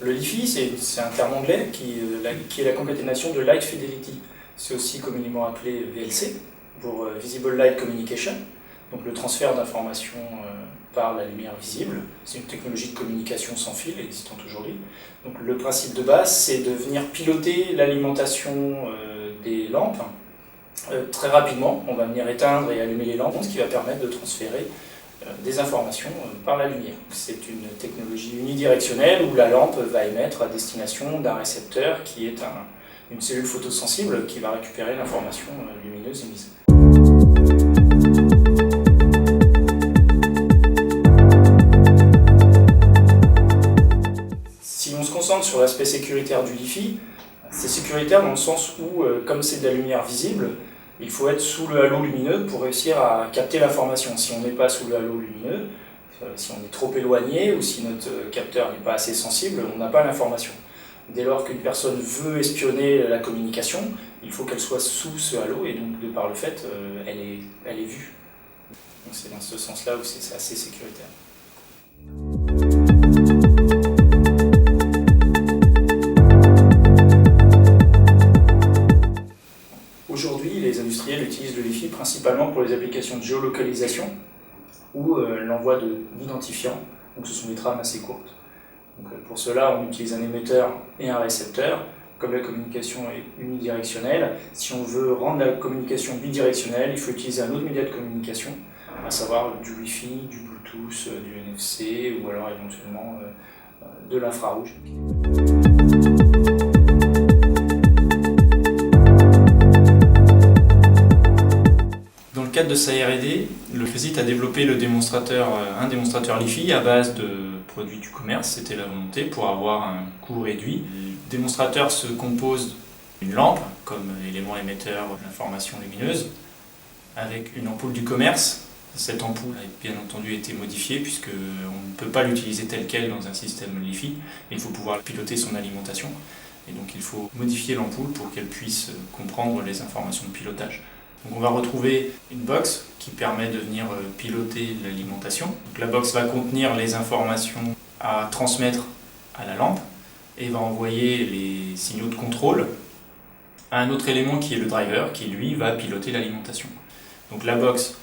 Le LiFi, c'est un terme anglais qui est la concaténation de Light Fidelity. C'est aussi communément appelé VLC, pour Visible Light Communication, donc le transfert d'informations par la lumière visible. C'est une technologie de communication sans fil existante aujourd'hui. Donc le principe de base, c'est de venir piloter l'alimentation des lampes. Très rapidement, on va venir éteindre et allumer les lampes, ce qui va permettre de transférer des informations par la lumière. C'est une technologie unidirectionnelle où la lampe va émettre à destination d'un récepteur qui est une cellule photosensible qui va récupérer l'information lumineuse émise. Si on se concentre sur l'aspect sécuritaire du LiFi, c'est sécuritaire dans le sens où, comme c'est de la lumière visible, il faut être sous le halo lumineux pour réussir à capter l'information. Si on n'est pas sous le halo lumineux, si on est trop éloigné ou si notre capteur n'est pas assez sensible, on n'a pas l'information. Dès lors qu'une personne veut espionner la communication, il faut qu'elle soit sous ce halo et donc de par le fait, elle est vue. Donc c'est dans ce sens-là où c'est assez sécuritaire. Aujourd'hui, les industriels utilisent le LiFi principalement pour les applications de géolocalisation ou l'envoi d'identifiants, donc ce sont des trames assez courtes. Donc, pour cela, on utilise un émetteur et un récepteur. Comme la communication est unidirectionnelle, si on veut rendre la communication bidirectionnelle, il faut utiliser un autre média de communication, à savoir du Wi-Fi, du Bluetooth, du NFC ou alors éventuellement de l'infrarouge. Dans le cadre de sa R&D, le CRESIT a développé un démonstrateur LiFi à base de produits du commerce, c'était la volonté pour avoir un coût réduit. Le démonstrateur se compose d'une lampe comme élément émetteur d'information lumineuse, avec une ampoule du commerce. Cette ampoule a bien entendu été modifiée puisqu'on ne peut pas l'utiliser telle qu'elle dans un système LiFi. Il faut pouvoir piloter son alimentation et donc il faut modifier l'ampoule pour qu'elle puisse comprendre les informations de pilotage. Donc on va retrouver une box qui permet de venir piloter l'alimentation. Donc la box va contenir les informations à transmettre à la lampe et va envoyer les signaux de contrôle à un autre élément qui est le driver qui lui va piloter l'alimentation. Donc la box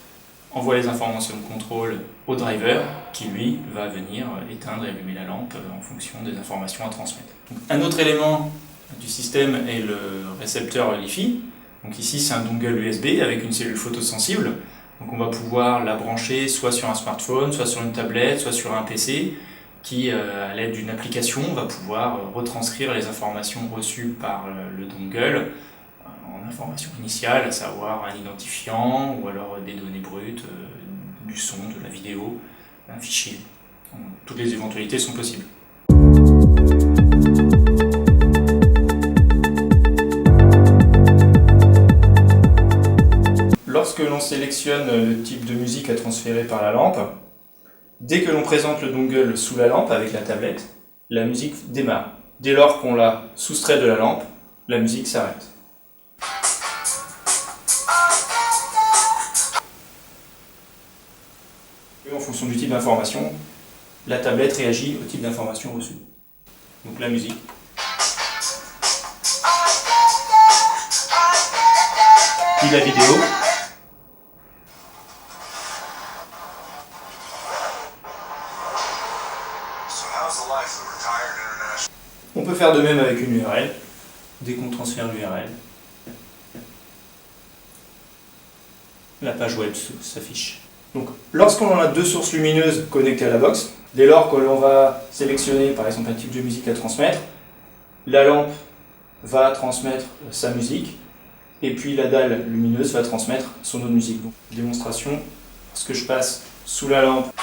envoie les informations de contrôle au driver qui lui va venir éteindre et allumer la lampe en fonction des informations à transmettre. Donc, un autre élément du système est le récepteur LiFi. Donc ici c'est un dongle USB avec une cellule photosensible. Donc on va pouvoir la brancher soit sur un smartphone, soit sur une tablette, soit sur un PC qui, à l'aide d'une application, va pouvoir retranscrire les informations reçues par le dongle en information initiale, à savoir un identifiant ou alors des données brutes, du son, de la vidéo, un fichier. Donc, toutes les éventualités sont possibles. Lorsque l'on sélectionne le type de musique à transférer par la lampe, dès que l'on présente le dongle sous la lampe avec la tablette, la musique démarre. Dès lors qu'on l'a soustrait de la lampe, la musique s'arrête. Et en fonction du type d'information, la tablette réagit au type d'information reçue. Donc la musique. Puis la vidéo. On peut faire de même avec une URL, dès qu'on transfère l'URL. La page web s'affiche. Donc, lorsqu'on a deux sources lumineuses connectées à la box, dès lors que l'on va sélectionner par exemple un type de musique à transmettre, la lampe va transmettre sa musique et puis la dalle lumineuse va transmettre son autre musique. Donc, démonstration, lorsque je passe sous la lampe,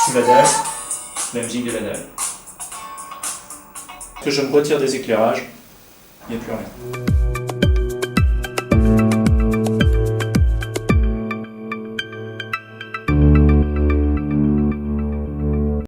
sous la dalle, la musique de la dalle. Que je me retire des éclairages, il n'y a plus rien.